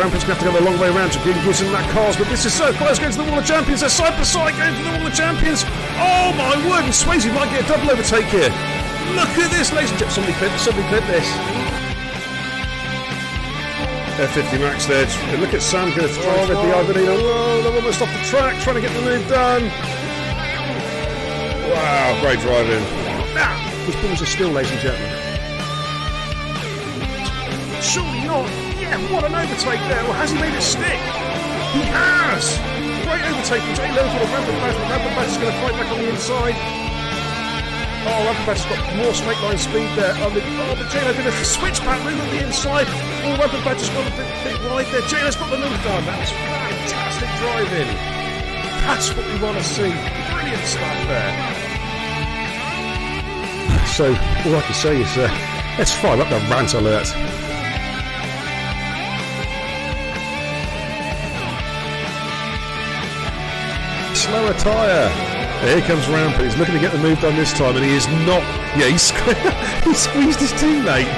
Rampage going to have to go a long way around to bring Gibson in that cars, but this is so close going to the Wall of Champions. They're side by side going to the Wall of Champions. Oh my word, and Swayze might get a double overtake here. Look at this, ladies and gentlemen. Somebody clip this. F50 Max there. And look at Sam going to throw with the Ivanino. Whoa, they're almost off the track trying to get the move done. Wow, great driving. Now, these balls are still, ladies and gentlemen. Surely not. Yeah, what an overtake there. Well, has he made it stick? He has! Great overtake from Jay Lewis with a Rampant Badge, but Rampant Badge is going to fight back on the inside. Oh, Rampant Badge has got more straight line speed there. But Jay Lewis did a switch back move on the inside. Oh, Rampant Badge has got a bit wide there. Jay Lewis got the move done. That was fantastic driving. That's what we want to see. Brilliant stuff there. So, all I can say is, let's fire up the rant alert. Slower tyre. Here comes Rampant. He's looking to get the move done this time, and he is not. Yeah, he squeezed his teammate.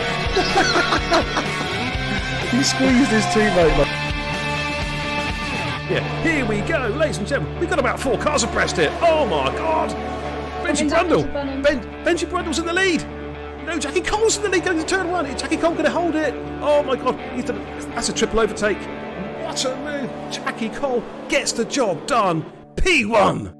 He squeezed his teammate. Yeah, here we go, ladies and gentlemen. We've got about 4 cars abreast here. Oh my God! Benji Brundle. Benji Brundle's in the lead. No, Jackie Cole's in the lead going to turn 1. Is Jackie Cole going to hold it? Oh my God! That's a triple overtake. What a move! Jackie Cole gets the job done. P1.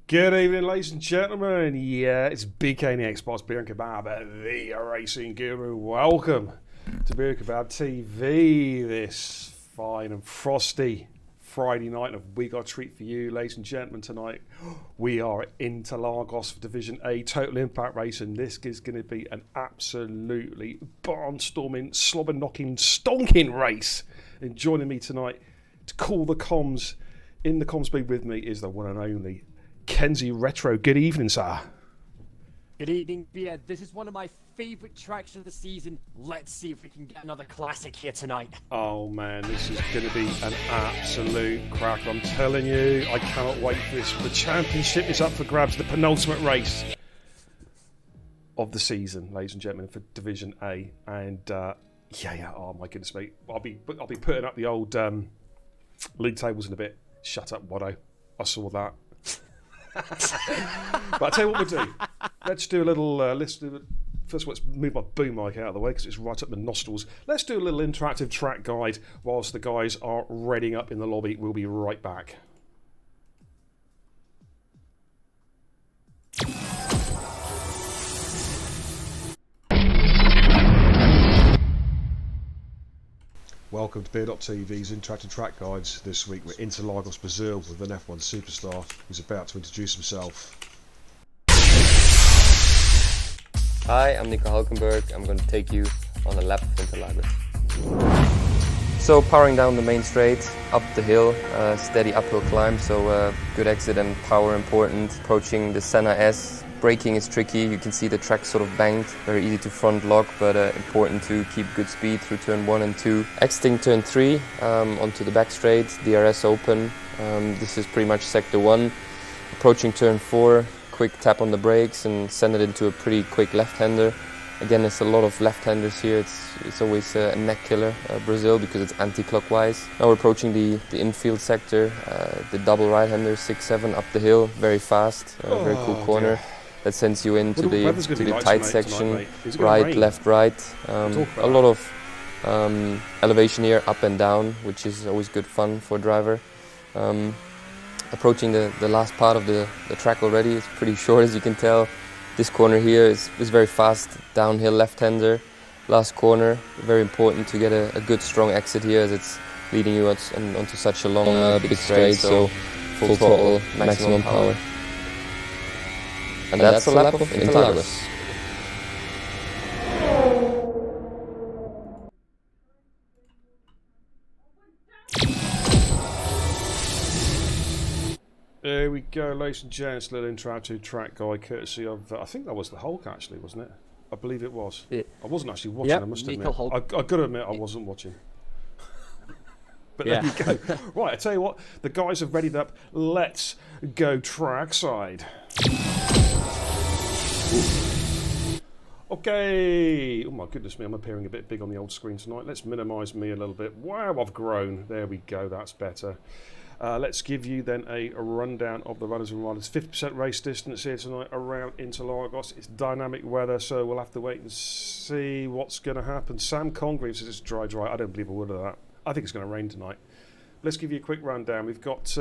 Good evening, ladies and gentlemen. Yeah, it's BK and the Xbox Beer and Kebab, the racing guru. Welcome to Beer and Kebab TV this fine and frosty Friday night. And we got a treat for you, ladies and gentlemen, tonight. We are at Interlagos for Division A Total Impact Race, and this is going to be an absolutely barnstorming, slobber-knocking, stonking race. And joining me tonight to call the comms in the comms booth with me is the one and only Kenzie Retro. Good evening, sir. Good evening, Beard. This is one of my favourite tracks of the season. Let's see if we can get another classic here tonight. Oh man, this is going to be an absolute crack. I'm telling you, I cannot wait for this. The championship is up for grabs, the penultimate race of the season, ladies and gentlemen, for Division A. And yeah, oh my goodness me, I'll be putting up the old league tables in a bit. Shut up, Watto. I saw that. But I'll tell you what we'll do. Let's do a little. First of all, let's move my boom mic out of the way because it's right up the nostrils. Let's do a little interactive track guide whilst the guys are readying up in the lobby. We'll be right back. Welcome to Beer.tv's Interactive Track Guides. This week we're in Interlagos, Brazil with an F1 superstar who's about to introduce himself. Hi, I'm Nico Hulkenberg. I'm going to take you on a lap of Interlagos. So powering down the main straight, up the hill, steady uphill climb, so good exit and power important. Approaching the Senna S. Braking is tricky, you can see the track sort of banked, very easy to front lock, but important to keep good speed through turn 1 and 2. Exiting turn 3, onto the back straight, DRS open, this is pretty much sector 1. Approaching turn 4, quick tap on the brakes and send it into a pretty quick left-hander. Again, there's a lot of left-handers here, it's always a neck killer, Brazil, because it's anti-clockwise. Now we're approaching the infield sector, the double right-hander, 6-7 up the hill, very fast, very cool corner. Dear. That sends you into the tight section, right, left, right. A lot of elevation here, up and down, which is always good fun for a driver. Approaching the last part of the track already, it's pretty short as you can tell. This corner here is very fast, downhill left-hander. Last corner, very important to get a good strong exit here as it's leading you onto such a long big straight, so full throttle, maximum power. And that's a lap of Interlagos. There we go, ladies and gents. Little interactive track guide courtesy of, I think that was the Hulk actually, wasn't it? I believe it was. I wasn't actually watching, I must admit. I've got to admit I wasn't watching. But there you go. Right, I tell you what, the guys have readied up. Let's go trackside. Okay. Oh my goodness me, I'm appearing a bit big on the old screen tonight. Let's minimise me a little bit. Wow, I've grown. There we go, that's better. Let's give you then a rundown of the runners and riders. 50% race distance here tonight around Interlagos. It's dynamic weather, so we'll have to wait and see what's going to happen. Sam Congreve says it's dry. I don't believe a word of that. I think it's going to rain tonight. Let's give you a quick rundown. We've got...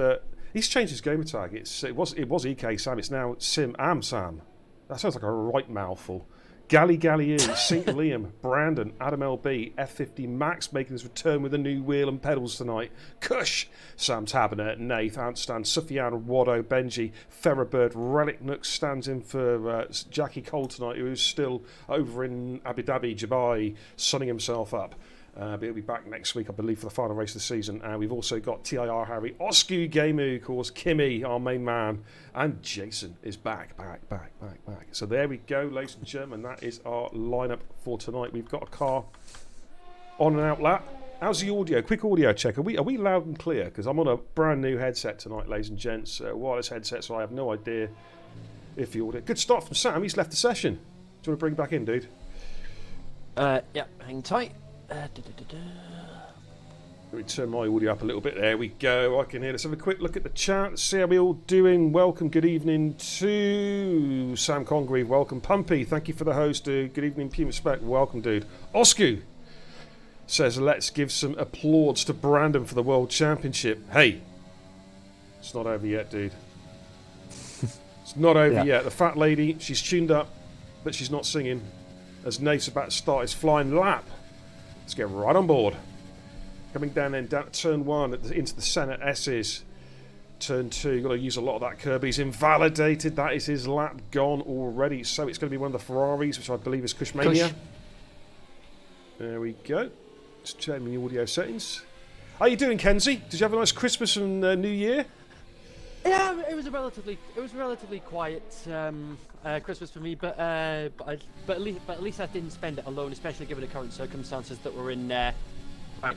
he's changed his gamer tag. It was EK Sam. It's now Sim Am Sam. That sounds like a right mouthful. Gally Galliou, St. Liam, Brandon, Adam LB, F50 Max making his return with a new wheel and pedals tonight. Kush, Sam Taberner, Nath, Antstan, Sufyan, Waddo, Benji, Ferrabird, Relic Nook stands in for Jackie Cole tonight, who's still over in Abu Dhabi, Dubai, sunning himself up. But he'll be back next week, I believe, for the final race of the season. And we've also got TIR Harry, Oscu Gameu, of course, Kimmy, our main man, and Jason is back. So there we go, ladies and gentlemen. That is our lineup for tonight. We've got a car on and out lap. How's the audio? Quick audio check. Are we loud and clear? Because I'm on a brand new headset tonight, ladies and gents. Wireless headset, so I have no idea if the audio... Good start from Sam. He's left the session. Do you want to bring him back in, dude? Yeah, hang tight. Let me turn my audio up a little bit. There we go. I can hear. Let's have a quick look at the chat. See how we all doing. Welcome. Good evening to Sam Congreve. Welcome. Pumpy. Thank you for the host, dude. Good evening. Puma Spec. Welcome, dude. Oscu says, let's give some applause to Brandon for the World Championship. Hey, it's not over yet, dude. It's not over Yeah. yet. The fat lady, she's tuned up, but she's not singing. As Nate's about to start his flying lap. Let's get right on board. Coming down then, down to turn 1, into the Senna S's. Turn 2, you've got to use a lot of that curb. He's invalidated. That is his lap gone already. So it's going to be one of the Ferraris, which I believe is Cushmania. Cush. There we go. Just checking the audio settings. How you doing, Kenzie? Did you have a nice Christmas and New Year? Yeah, it was a relatively quiet Christmas for me, but at least I didn't spend it alone, especially given the current circumstances that we're in right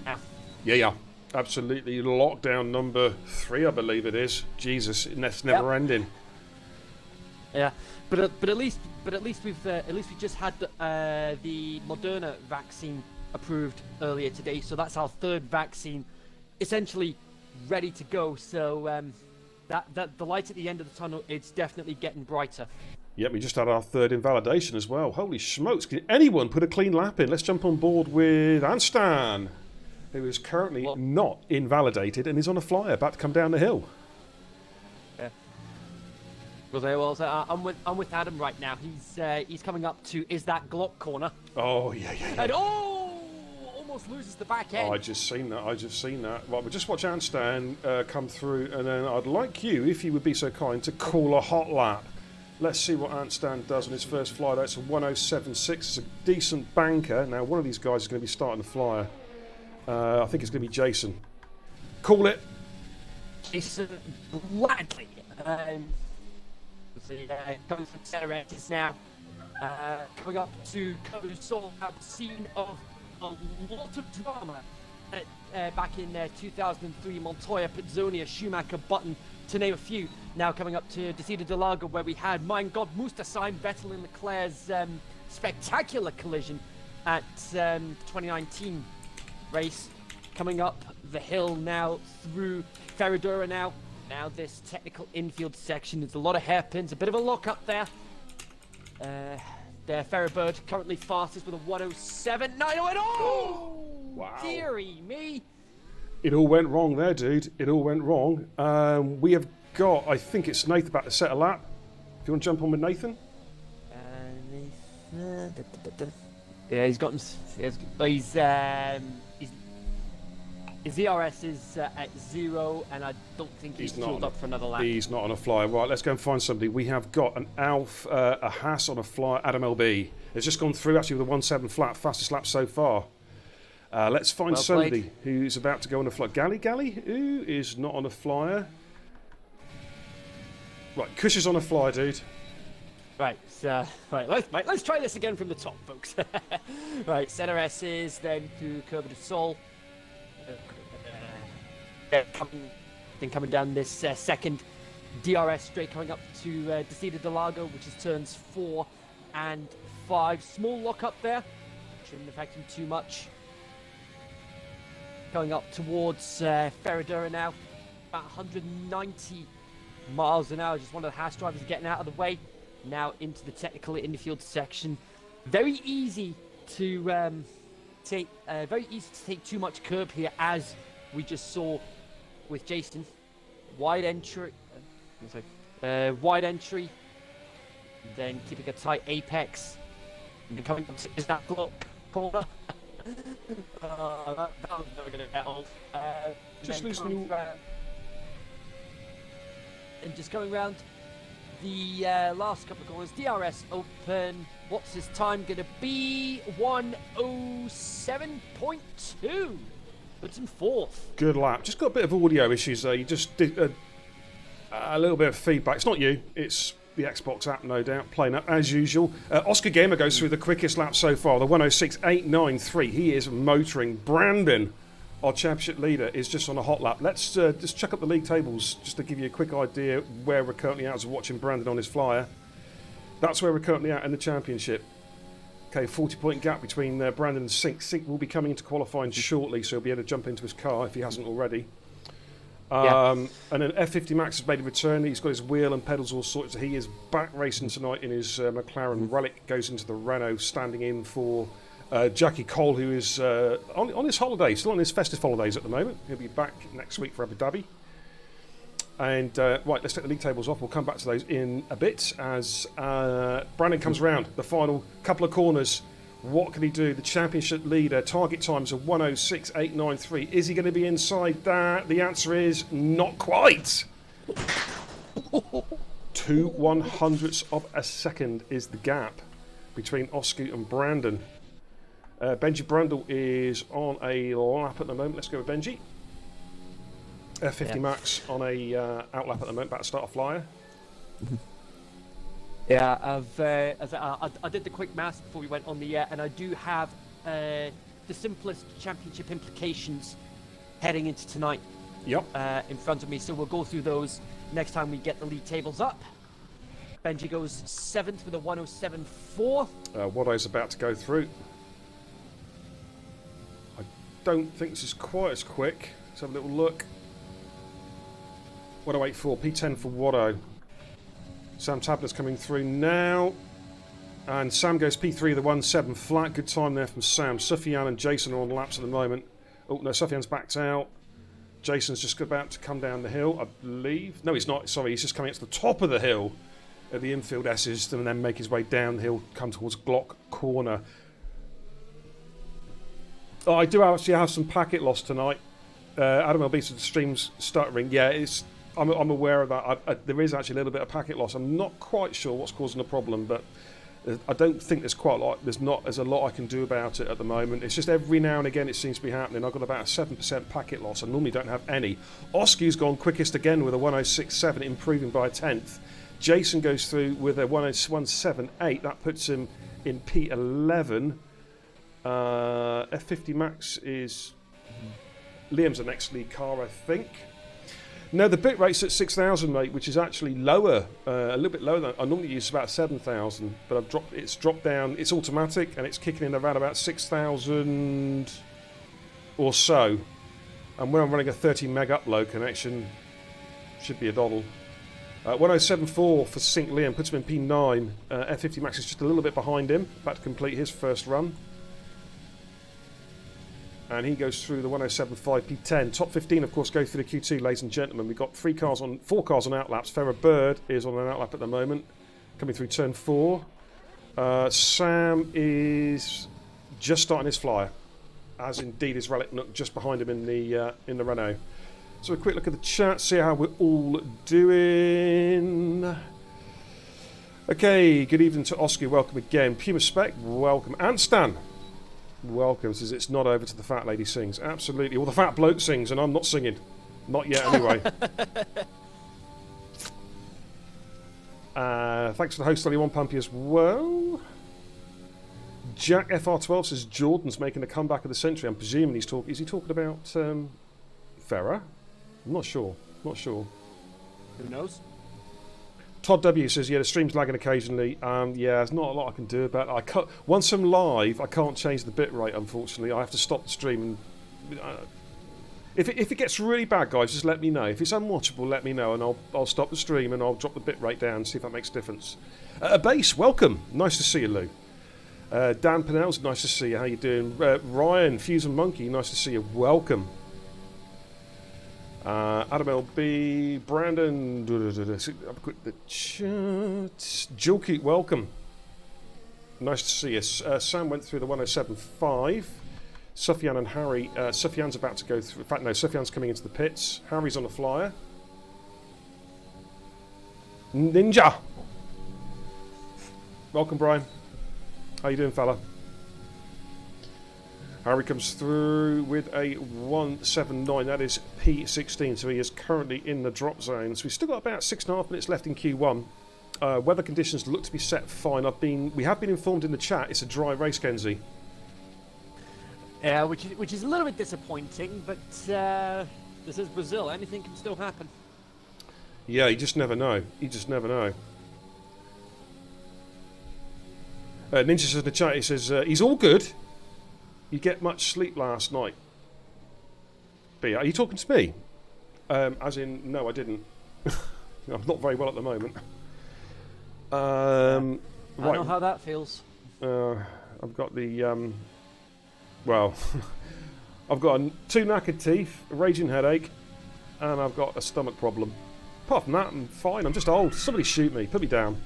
now. Yeah. Absolutely. Lockdown number 3, I believe it is. Jesus, that's never ending. Yeah, but at least we just had the Moderna vaccine approved earlier today, so that's our 3rd vaccine, essentially ready to go. So that the light at the end of the tunnel, it's definitely getting brighter. Yep, we just had our 3rd invalidation as well. Holy smokes! Can anyone put a clean lap in? Let's jump on board with Anstan, who is currently not invalidated and is on a flyer, about to come down the hill. Well, I'm with Adam right now. He's coming up to is that Glock corner. Oh yeah. And almost loses the back end. I just seen that. Right, we'll just watch Anstan come through, and then I'd like you, if you would be so kind, to call a hot lap. Let's see what Anstan does on his first fly. That's a 107.6. It's a decent banker. Now, one of these guys is going to be starting the flyer. I think it's going to be Jason. Call it. Jason Bradley. Coming from Ceretis now. Coming up to Code Soul, have seen of a lot of drama back in 2003, Montoya, Pizzonia, Schumacher, Button, to name a few. Now coming up to Desida de Lago, where we had, my God, Mustasaim, Vettel and Leclerc's spectacular collision at 2019 race. Coming up the hill now through Ferradura now. Now this technical infield section, there's a lot of hairpins, a bit of a lock up there. There, Ferribird currently fastest with a 107.9. Oh, wow. Dearie me. It all went wrong there, dude. It all went wrong. We have got, I think it's Nathan about to set a lap. If you want to jump on with Nathan? Yeah, he's gotten. His ERS is at 0, and I don't think he's fueled up for another lap. He's not on a flyer. Right, let's go and find somebody. We have got an Alf, a Haas on a flyer, Adam LB. It's just gone through actually with a 1.7 flat, fastest lap so far. Let's find somebody who's about to go on a flyer. Gally, who is not on a flyer. Right, Kush is on a flyer, dude. Right, let's try this again from the top, folks. Right, center S's, then to Curva de Sol. Coming down this second DRS straight, coming up to Desida de Lago, which is turns 4 and 5. Small lock up there, shouldn't affect him too much. Going up towards Ferradura now, about 190 miles an hour. Just one of the Haas drivers getting out of the way. Now into the technical infield section. Very easy to take too much curb here, as we just saw with Jason. Wide entry, then keeping a tight apex, and coming up to is that Glock corner. That was never going to get old. Just loosening. And just going round the last couple of corners. DRS open. What's his time going to be? 107.2. Puts him 4th. Good lap. Just got a bit of audio issues there. You just did a little bit of feedback. It's not you. It's the Xbox app, no doubt, playing up as usual. Oscar Gamer goes through the quickest lap so far, the 106.893. He is motoring. Brandon, our championship leader, is just on a hot lap. Let's just check up the league tables just to give you a quick idea where we're currently at as we're watching Brandon on his flyer. That's where we're currently at in the championship. Okay, 40-point gap between Brandon and Sink. Sink will be coming into qualifying shortly, so he'll be able to jump into his car if he hasn't already. And then F50 Max has made a return. He's got his wheel and pedals all sorted. So he is back racing tonight in his McLaren. Relic goes into the Renault, standing in for Jackie Cole, who is on his holiday, still on his festive holidays at the moment. He'll be back next week for Abu Dhabi. And right, let's take the league tables off. We'll come back to those in a bit as Brandon comes around the final couple of corners. What can he do? The championship leader, target times of 106.893. Is he going to be inside that? The answer is not quite. 2/100ths of a second is the gap between Oscar and Brandon. Benji Brundle is on a lap at the moment. Let's go with Benji. 50 max on a outlap at the moment, about to start a flyer. Yeah, I did the quick maths before we went on the air, and I do have the simplest championship implications heading into tonight Yep. in front of me, so we'll go through those next time we get the league tables up. Benji goes 7th with a 107.4. Waddo's about to go through. I don't think this is quite as quick. Let's have a little look. 108.4, P10 for Waddo. Sam Tabler's coming through now. And Sam goes P3 the 1.7 flat. Good time there from Sam. Sufyan and Jason are on laps at the moment. Oh, no, Sufyan's backed out. Jason's just about to come down the hill, I believe. No, he's not. Sorry, he's just coming up to the top of the hill at the infield S's and then make his way down the hill, come towards Glock Corner. Oh, I do actually have some packet loss tonight. Adam LB said the stream's stuttering. Yeah, I'm aware of that. There is actually a little bit of packet loss. I'm not quite sure what's causing the problem, but I don't think there's quite a lot. There's a lot I can do about it at the moment. It's just every now and again it seems to be happening. I've got about a 7% packet loss. I normally don't have any. Oscu's gone quickest again with a 106.7, improving by a tenth. Jason goes through with a 101.78. That puts him in P11. F50 max is Liam's the next lead car, I think. No, the bit rate's at 6,000, mate, which is actually lower, a little bit lower than I normally use about 7,000, but it's dropped down. It's automatic and it's kicking in around about 6,000 or so. And when I'm running a 30 meg upload connection, should be a doddle. 107.4 for Sync Liam puts him in P9. F50 Max is just a little bit behind him, about to complete his first run. And he goes through the 107.5 P10. Top 15, of course, go through the Q2, ladies and gentlemen. We've got 4 cars on outlaps. Farrah Bird is on an outlap at the moment, coming through turn 4. Sam is just starting his flyer, as indeed is Relic Nook just behind him in the Renault. So a quick look at the chat, see how we're all doing. Okay, good evening to Oscar, welcome again. Puma Spec, welcome. And Stan, welcome. Says it's not over to the fat lady sings. Absolutely. Well, the fat bloke sings, and I'm not singing. Not yet, anyway. Thanks for the host, one Pumpy as well. Jack FR12 says Jordan's making a comeback of the century. I'm presuming he's talking. Is he talking about Farah? I'm not sure. Not sure. Who knows? Todd W says, yeah, the stream's lagging occasionally. Yeah, there's not a lot I can do about it. I can't, once I'm live, I can't change the bit rate, unfortunately. I have to stop the stream. And, if it gets really bad, guys, just let me know. If it's unwatchable, let me know, and I'll stop the stream and I'll drop the bit rate down, see if that makes a difference. Base, welcome. Nice to see you, Lou. Dan Pinnell's nice to see you. How you doing? Ryan, Fusion Monkey, nice to see you. Welcome. Adam LB, Brandon, the chat. Julkeep, welcome. Nice to see us. Sam went through the 107.5. Sufyan and Harry. Sufyan's about to go through. In fact, no, Sufyan's coming into the pits. Harry's on a flyer. Ninja. Welcome, Brian. How you doing, fella? Harry comes through with a 179, that is P16, so he is currently in the drop zone. So we've still got about 6.5 minutes left in Q1. Weather conditions look to be set fine. We have been informed in the chat it's a dry race, Kenzie. Yeah, which is a little bit disappointing, but this is Brazil. Anything can still happen. Yeah, you just never know. You just never know. Ninja says in the chat, he says, he's all good. You get much sleep last night? B, are you talking to me? As in, no, I didn't. I'm not very well at the moment. I right. know how that feels. I've got the... well, I've got 2 knackered teeth, a raging headache, and I've got a stomach problem. Apart from that, I'm fine. I'm just old. Somebody shoot me. Put me down.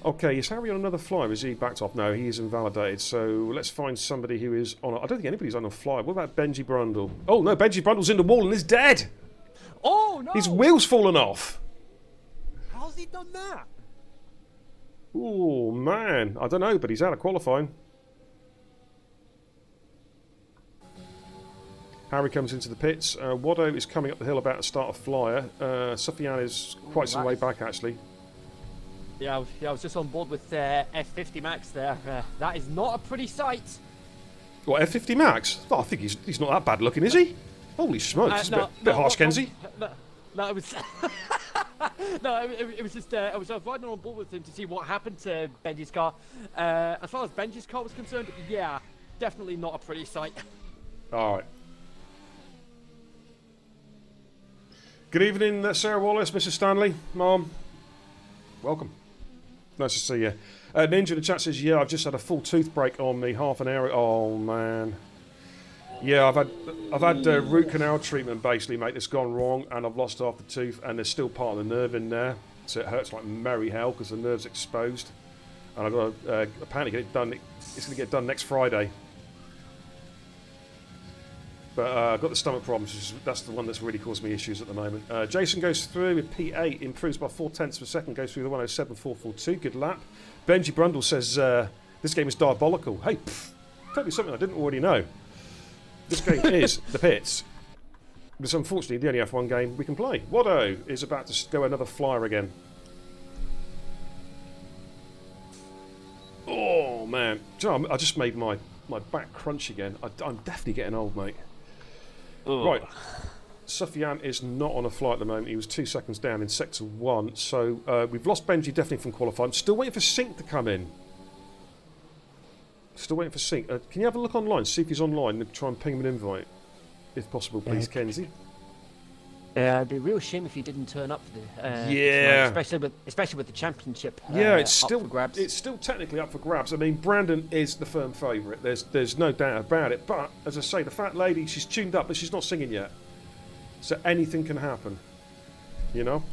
Okay, is Harry on another flyer? Is he backed off? No, he is invalidated. So let's find somebody who is on. I don't think anybody's on a flyer. What about Benji Brundle? Oh no, Benji Brundle's in the wall and is dead. Oh no! His wheel's fallen off. How's he done that? Oh man, I don't know, but he's out of qualifying. Harry comes into the pits. Wado is coming up the hill about to start a flyer. Sufyan is quite some way back actually. Yeah, I was just on board with F50 Max there. That is not a pretty sight. What, F50 Max? Oh, I think he's not that bad looking, is he? Holy smokes, it's a bit harsh, Kenzie. No, it was no, it was just I was riding on board with him to see what happened to Benji's car. As far as Benji's car was concerned, yeah, definitely not a pretty sight. All right. Good evening, Sarah Wallace, Mrs. Stanley, Mom. Welcome. Nice to see you. Ninja in the chat says, yeah, I've just had a full tooth break on me, half an hour. Oh man. Yeah, I've had root canal treatment basically, mate. That's gone wrong, and I've lost half the tooth, and there's still part of the nerve in there, so it hurts like merry hell because the nerve's exposed. And I've got to apparently get it done. It's going to get done next Friday. But I've got the stomach problems. That's the one that's really caused me issues at the moment. Jason goes through with P8, improves by 0.4 of a second, goes through the 107.442. Good lap. Benji Brundle says this game is diabolical. Hey, tell me something I didn't already know. This game is the pits. It's unfortunately the only F1 game we can play. Wado is about to go another flyer again. Oh man, do you know, I just made my back crunch again. I'm definitely getting old, mate. Ugh. Right, Sufyan is not on a flight at the moment. He was 2 seconds down in sector 1, so we've lost Benji definitely from qualifying. Still waiting for Sync to come in. Still waiting for Sync. Can you have a look online, see if he's online, and try and ping him an invite, if possible, please, Kenzie. It'd be a real shame if he didn't turn up for the yeah, tonight, especially with the championship. Yeah, it's still up for grabs. It's still technically up for grabs. I mean, Brandon is the firm favourite. There's no doubt about it. But as I say, the fat lady, she's tuned up, but she's not singing yet. So anything can happen, you know.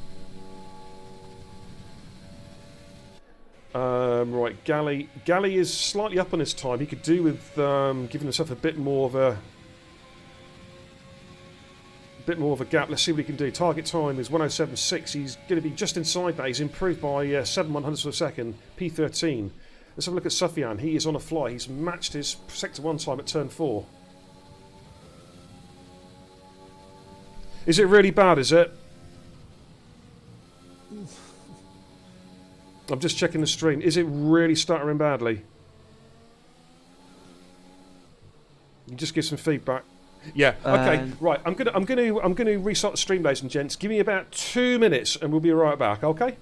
Right, Galley is slightly up on his time. He could do with giving himself a bit more of a gap. Let's see what he can do. Target time is 107.6. He's going to be just inside that. He's improved by 7/100ths of a second. P13. Let's have a look at Sufyan. He is on a fly. He's matched his sector 1 time at turn 4. Is it really bad, is it? I'm just checking the stream. Is it really stuttering badly? You just give some feedback. Yeah. Okay. Right. I'm gonna restart the stream, ladies and gents. Give me about 2 minutes, and we'll be right back. Okay.